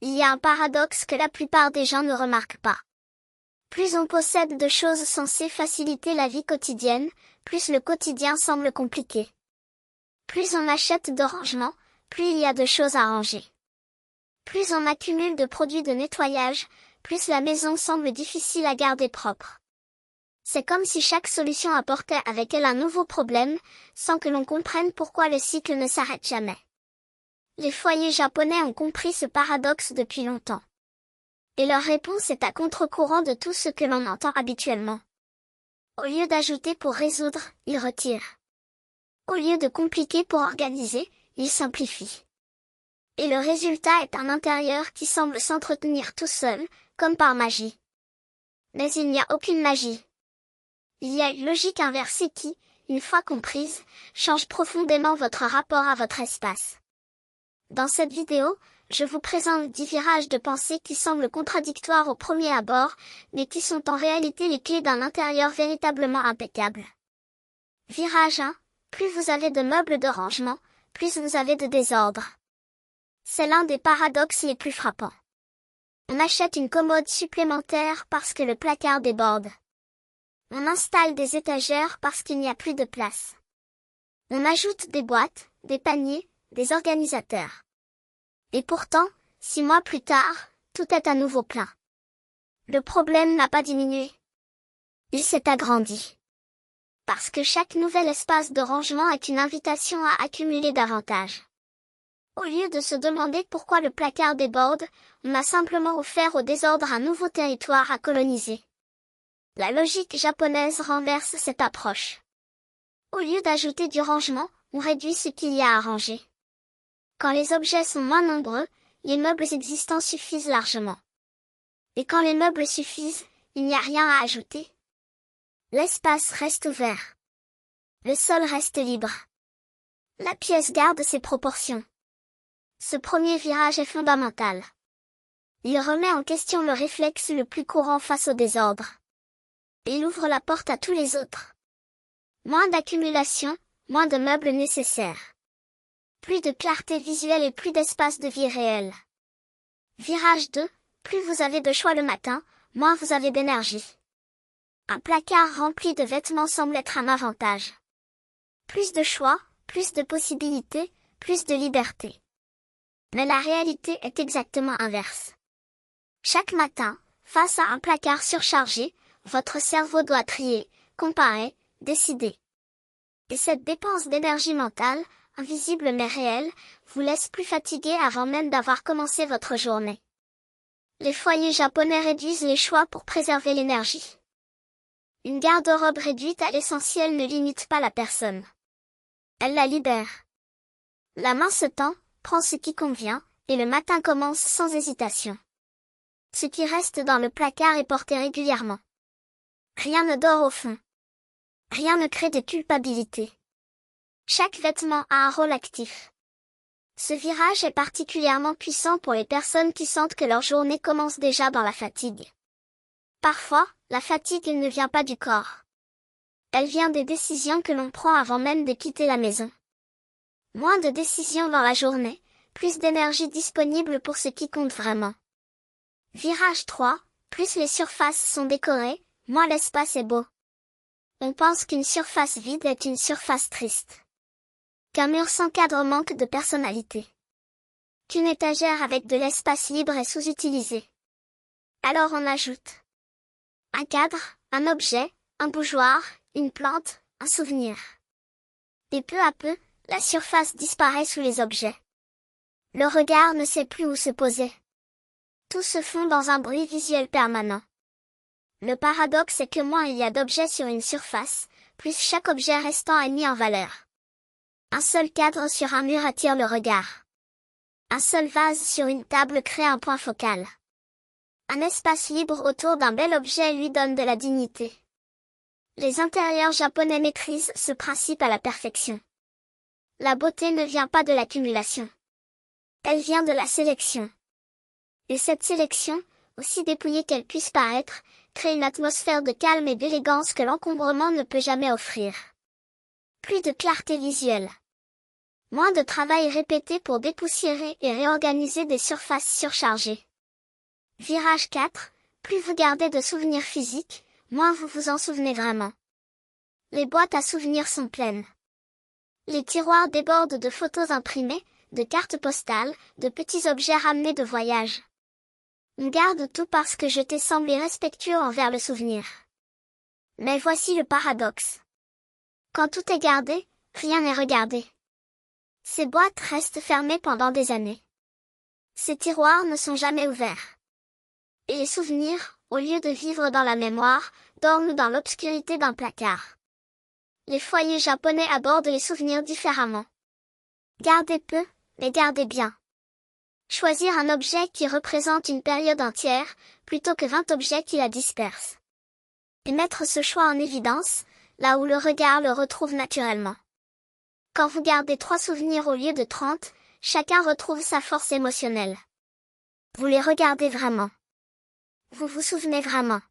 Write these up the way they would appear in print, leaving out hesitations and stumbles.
Il y a un paradoxe que la plupart des gens ne remarquent pas. Plus on possède de choses censées faciliter la vie quotidienne, plus le quotidien semble compliqué. Plus on achète de rangements, plus il y a de choses à ranger. Plus on accumule de produits de nettoyage, plus la maison semble difficile à garder propre. C'est comme si chaque solution apportait avec elle un nouveau problème, sans que l'on comprenne pourquoi le cycle ne s'arrête jamais. Les foyers japonais ont compris ce paradoxe depuis longtemps. Et leur réponse est à contre-courant de tout ce que l'on entend habituellement. Au lieu d'ajouter pour résoudre, ils retirent. Au lieu de compliquer pour organiser, ils simplifient. Et le résultat est un intérieur qui semble s'entretenir tout seul, comme par magie. Mais il n'y a aucune magie. Il y a une logique inversée qui, une fois comprise, change profondément votre rapport à votre espace. Dans cette vidéo, je vous présente 10 virages de pensée qui semblent contradictoires au premier abord, mais qui sont en réalité les clés d'un intérieur véritablement impeccable. Virage 1. Plus vous avez de meubles de rangement, plus vous avez de désordre. C'est l'un des paradoxes les plus frappants. On achète une commode supplémentaire parce que le placard déborde. On installe des étagères parce qu'il n'y a plus de place. On ajoute des boîtes, des paniers, des organisateurs. Et pourtant, 6 mois plus tard, tout est à nouveau plein. Le problème n'a pas diminué. Il s'est agrandi. Parce que chaque nouvel espace de rangement est une invitation à accumuler davantage. Au lieu de se demander pourquoi le placard déborde, on a simplement offert au désordre un nouveau territoire à coloniser. La logique japonaise renverse cette approche. Au lieu d'ajouter du rangement, on réduit ce qu'il y a à ranger. Quand les objets sont moins nombreux, les meubles existants suffisent largement. Et quand les meubles suffisent, il n'y a rien à ajouter. L'espace reste ouvert. Le sol reste libre. La pièce garde ses proportions. Ce premier virage est fondamental. Il remet en question le réflexe le plus courant face au désordre. Il ouvre la porte à tous les autres. Moins d'accumulation, moins de meubles nécessaires. Plus de clarté visuelle et plus d'espace de vie réel. Virage 2. Plus vous avez de choix le matin, moins vous avez d'énergie. Un placard rempli de vêtements semble être un avantage. Plus de choix, plus de possibilités, plus de liberté. Mais la réalité est exactement inverse. Chaque matin, face à un placard surchargé, votre cerveau doit trier, comparer, décider. Et cette dépense d'énergie mentale, invisible mais réelle, vous laisse plus fatigué avant même d'avoir commencé votre journée. Les foyers japonais réduisent les choix pour préserver l'énergie. Une garde-robe réduite à l'essentiel ne limite pas la personne. Elle la libère. La main se tend, prend ce qui convient, et le matin commence sans hésitation. Ce qui reste dans le placard est porté régulièrement. Rien ne dort au fond. Rien ne crée de culpabilité. Chaque vêtement a un rôle actif. Ce virage est particulièrement puissant pour les personnes qui sentent que leur journée commence déjà dans la fatigue. Parfois, la fatigue ne vient pas du corps. Elle vient des décisions que l'on prend avant même de quitter la maison. Moins de décisions dans la journée, plus d'énergie disponible pour ce qui compte vraiment. Virage 3, plus les surfaces sont décorées, moins l'espace est beau. On pense qu'une surface vide est une surface triste. Qu'un mur sans cadre manque de personnalité. Qu'une étagère avec de l'espace libre est sous-utilisée. Alors on ajoute un cadre, un objet, un bougeoir, une plante, un souvenir. Et peu à peu, la surface disparaît sous les objets. Le regard ne sait plus où se poser. Tout se fond dans un bruit visuel permanent. Le paradoxe est que moins il y a d'objets sur une surface, plus chaque objet restant est mis en valeur. Un seul cadre sur un mur attire le regard. Un seul vase sur une table crée un point focal. Un espace libre autour d'un bel objet lui donne de la dignité. Les intérieurs japonais maîtrisent ce principe à la perfection. La beauté ne vient pas de l'accumulation. Elle vient de la sélection. Et cette sélection, aussi dépouillée qu'elle puisse paraître, crée une atmosphère de calme et d'élégance que l'encombrement ne peut jamais offrir. Plus de clarté visuelle. Moins de travail répété pour dépoussiérer et réorganiser des surfaces surchargées. Virage 4. Plus vous gardez de souvenirs physiques, moins vous vous en souvenez vraiment. Les boîtes à souvenirs sont pleines. Les tiroirs débordent de photos imprimées, de cartes postales, de petits objets ramenés de voyage. On garde tout parce que jeter semble irrespectueux envers le souvenir. Mais voici le paradoxe. Quand tout est gardé, rien n'est regardé. Ces boîtes restent fermées pendant des années. Ces tiroirs ne sont jamais ouverts. Et les souvenirs, au lieu de vivre dans la mémoire, dorment dans l'obscurité d'un placard. Les foyers japonais abordent les souvenirs différemment. Gardez peu, mais gardez bien. Choisir un objet qui représente une période entière, plutôt que 20 objets qui la dispersent. Et mettre ce choix en évidence, là où le regard le retrouve naturellement. Quand vous gardez 3 souvenirs au lieu de 30, chacun retrouve sa force émotionnelle. Vous les regardez vraiment. Vous vous souvenez vraiment.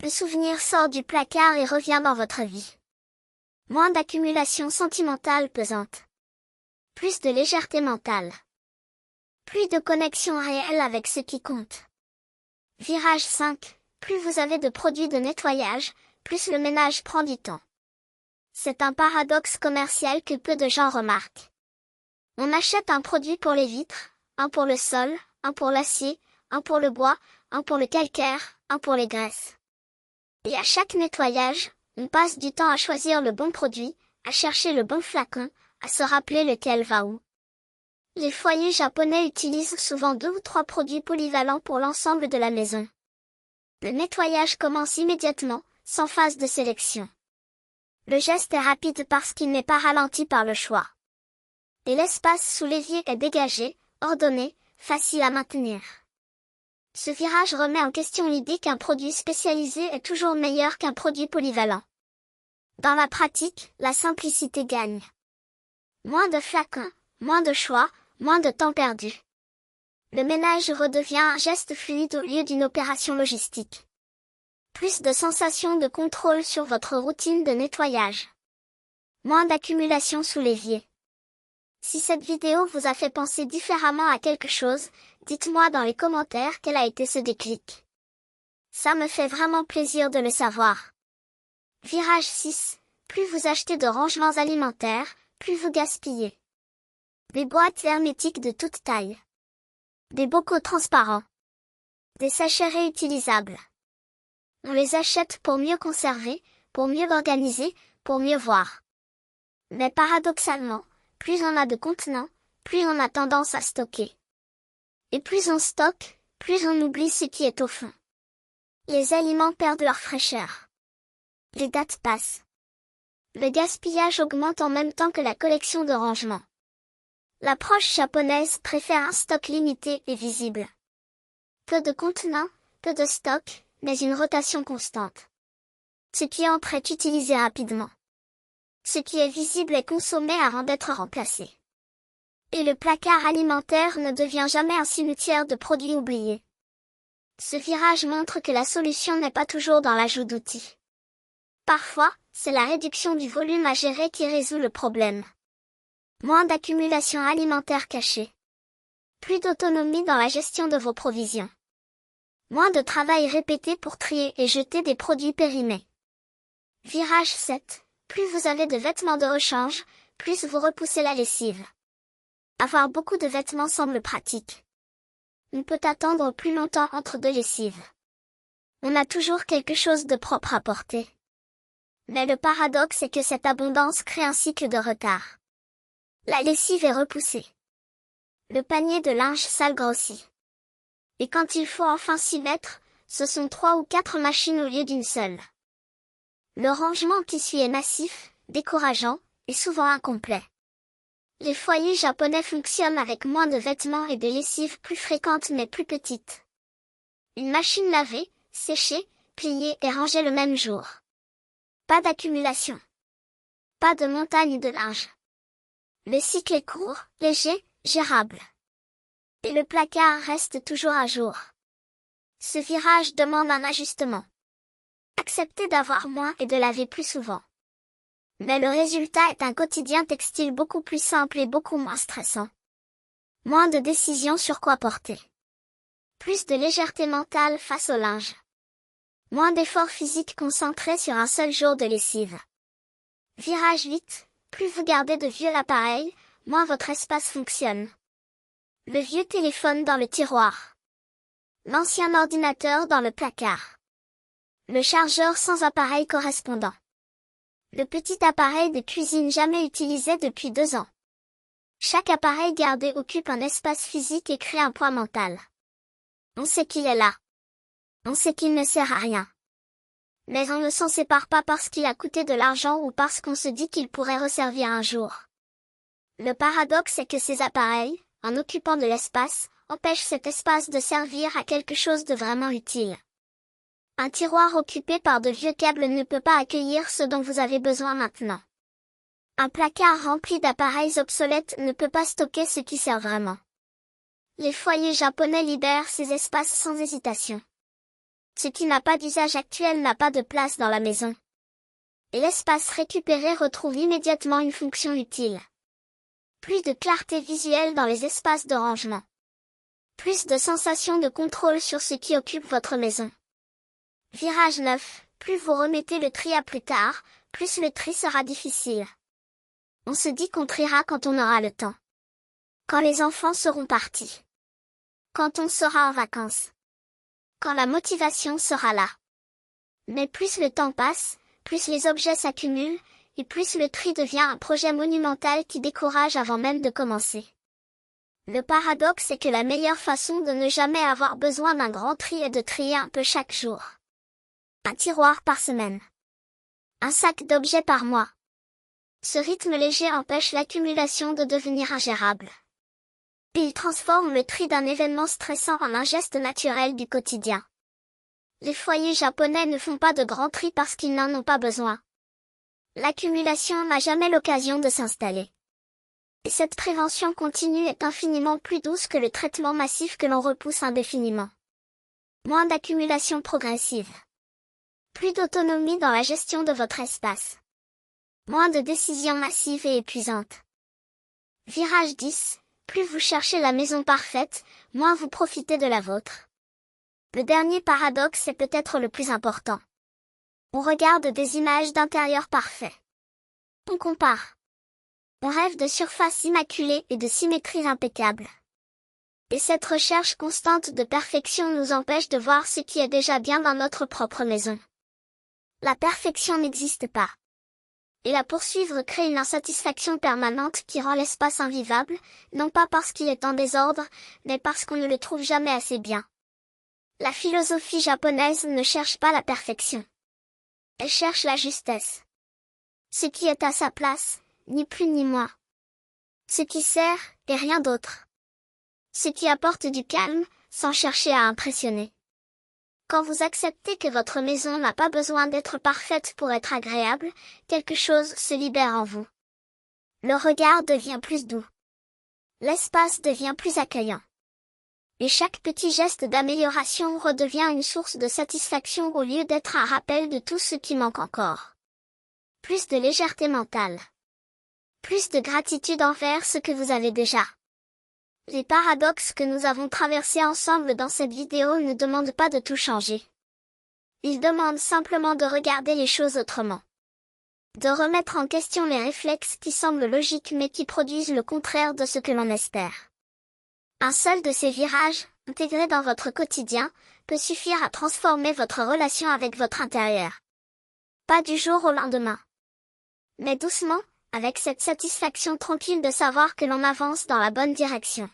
Le souvenir sort du placard et revient dans votre vie. Moins d'accumulation sentimentale pesante. Plus de légèreté mentale. Plus de connexion réelle avec ce qui compte. Virage 5. Plus vous avez de produits de nettoyage, plus le ménage prend du temps. C'est un paradoxe commercial que peu de gens remarquent. On achète un produit pour les vitres, un pour le sol, un pour l'acier, un pour le bois, un pour le calcaire, un pour les graisses. Et à chaque nettoyage, on passe du temps à choisir le bon produit, à chercher le bon flacon, à se rappeler lequel va où. Les foyers japonais utilisent souvent 2 ou 3 produits polyvalents pour l'ensemble de la maison. Le nettoyage commence immédiatement, sans phase de sélection. Le geste est rapide parce qu'il n'est pas ralenti par le choix. Et l'espace sous l'évier est dégagé, ordonné, facile à maintenir. Ce virage remet en question l'idée qu'un produit spécialisé est toujours meilleur qu'un produit polyvalent. Dans la pratique, la simplicité gagne. Moins de flacons, moins de choix, moins de temps perdu. Le ménage redevient un geste fluide au lieu d'une opération logistique. Plus de sensation de contrôle sur votre routine de nettoyage. Moins d'accumulation sous l'évier. Si cette vidéo vous a fait penser différemment à quelque chose, dites-moi dans les commentaires quel a été ce déclic. Ça me fait vraiment plaisir de le savoir. Virage 6. Plus vous achetez de rangements alimentaires, plus vous gaspillez. Des boîtes hermétiques de toute taille. Des bocaux transparents. Des sachets réutilisables. On les achète pour mieux conserver, pour mieux organiser, pour mieux voir. Mais paradoxalement, plus on a de contenants, plus on a tendance à stocker. Et plus on stocke, plus on oublie ce qui est au fond. Les aliments perdent leur fraîcheur. Les dates passent. Le gaspillage augmente en même temps que la collection de rangement. L'approche japonaise préfère un stock limité et visible. Peu de contenants, peu de stock, mais une rotation constante. Ce qui entre est utilisé rapidement. Ce qui est visible est consommé avant d'être remplacé. Et le placard alimentaire ne devient jamais un cimetière de produits oubliés. Ce virage montre que la solution n'est pas toujours dans l'ajout d'outils. Parfois, c'est la réduction du volume à gérer qui résout le problème. Moins d'accumulation alimentaire cachée. Plus d'autonomie dans la gestion de vos provisions. Moins de travail répété pour trier et jeter des produits périmés. Virage 7. Plus vous avez de vêtements de rechange, plus vous repoussez la lessive. Avoir beaucoup de vêtements semble pratique. On peut attendre plus longtemps entre 2 lessives. On a toujours quelque chose de propre à porter. Mais le paradoxe est que cette abondance crée un cycle de retard. La lessive est repoussée. Le panier de linge sale grossit. Et quand il faut enfin s'y mettre, ce sont 3 ou 4 machines au lieu d'une seule. Le rangement qui suit est massif, décourageant, et souvent incomplet. Les foyers japonais fonctionnent avec moins de vêtements et de lessives plus fréquentes mais plus petites. Une machine lavée, séchée, pliée et rangée le même jour. Pas d'accumulation. Pas de montagne de linge. Le cycle est court, léger, gérable. Et le placard reste toujours à jour. Ce virage demande un ajustement. Accepter d'avoir moins et de laver plus souvent. Mais le résultat est un quotidien textile beaucoup plus simple et beaucoup moins stressant. Moins de décisions sur quoi porter. Plus de légèreté mentale face au linge. Moins d'efforts physiques concentrés sur un seul jour de lessive. Virage vite, plus vous gardez de vieux appareils, moins votre espace fonctionne. Le vieux téléphone dans le tiroir. L'ancien ordinateur dans le placard. Le chargeur sans appareil correspondant. Le petit appareil de cuisine jamais utilisé depuis 2 ans. Chaque appareil gardé occupe un espace physique et crée un poids mental. On sait qu'il est là. On sait qu'il ne sert à rien. Mais on ne s'en sépare pas parce qu'il a coûté de l'argent ou parce qu'on se dit qu'il pourrait resservir un jour. Le paradoxe est que ces appareils, en occupant de l'espace, empêchent cet espace de servir à quelque chose de vraiment utile. Un tiroir occupé par de vieux câbles ne peut pas accueillir ce dont vous avez besoin maintenant. Un placard rempli d'appareils obsolètes ne peut pas stocker ce qui sert vraiment. Les foyers japonais libèrent ces espaces sans hésitation. Ce qui n'a pas d'usage actuel n'a pas de place dans la maison. Et l'espace récupéré retrouve immédiatement une fonction utile. Plus de clarté visuelle dans les espaces de rangement. Plus de sensation de contrôle sur ce qui occupe votre maison. Virage 9, plus vous remettez le tri à plus tard, plus le tri sera difficile. On se dit qu'on triera quand on aura le temps. Quand les enfants seront partis. Quand on sera en vacances. Quand la motivation sera là. Mais plus le temps passe, plus les objets s'accumulent, et plus le tri devient un projet monumental qui décourage avant même de commencer. Le paradoxe est que la meilleure façon de ne jamais avoir besoin d'un grand tri est de trier un peu chaque jour. Un tiroir par semaine. Un sac d'objets par mois. Ce rythme léger empêche l'accumulation de devenir ingérable. Il transforme le tri d'un événement stressant en un geste naturel du quotidien. Les foyers japonais ne font pas de grands tri parce qu'ils n'en ont pas besoin. L'accumulation n'a jamais l'occasion de s'installer. Et cette prévention continue est infiniment plus douce que le traitement massif que l'on repousse indéfiniment. Moins d'accumulation progressive. Plus d'autonomie dans la gestion de votre espace. Moins de décisions massives et épuisantes. Virage 10, plus vous cherchez la maison parfaite, moins vous profitez de la vôtre. Le dernier paradoxe est peut-être le plus important. On regarde des images d'intérieur parfait. On compare. On rêve de surfaces immaculées et de symétries impeccables. Et cette recherche constante de perfection nous empêche de voir ce qui est déjà bien dans notre propre maison. La perfection n'existe pas. Et la poursuivre crée une insatisfaction permanente qui rend l'espace invivable, non pas parce qu'il est en désordre, mais parce qu'on ne le trouve jamais assez bien. La philosophie japonaise ne cherche pas la perfection. Elle cherche la justesse. Ce qui est à sa place, ni plus ni moins. Ce qui sert, et rien d'autre. Ce qui apporte du calme, sans chercher à impressionner. Quand vous acceptez que votre maison n'a pas besoin d'être parfaite pour être agréable, quelque chose se libère en vous. Le regard devient plus doux. L'espace devient plus accueillant. Et chaque petit geste d'amélioration redevient une source de satisfaction au lieu d'être un rappel de tout ce qui manque encore. Plus de légèreté mentale. Plus de gratitude envers ce que vous avez déjà. Les paradoxes que nous avons traversés ensemble dans cette vidéo ne demandent pas de tout changer. Ils demandent simplement de regarder les choses autrement. De remettre en question les réflexes qui semblent logiques mais qui produisent le contraire de ce que l'on espère. Un seul de ces virages, intégrés dans votre quotidien, peut suffire à transformer votre relation avec votre intérieur. Pas du jour au lendemain. Mais doucement, avec cette satisfaction tranquille de savoir que l'on avance dans la bonne direction.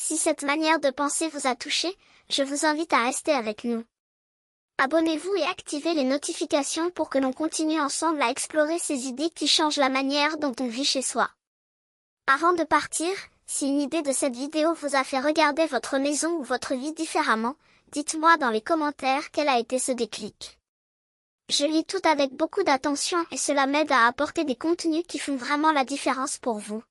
Si cette manière de penser vous a touché, je vous invite à rester avec nous. Abonnez-vous et activez les notifications pour que l'on continue ensemble à explorer ces idées qui changent la manière dont on vit chez soi. Avant de partir, si une idée de cette vidéo vous a fait regarder votre maison ou votre vie différemment, dites-moi dans les commentaires quel a été ce déclic. Je lis tout avec beaucoup d'attention et cela m'aide à apporter des contenus qui font vraiment la différence pour vous.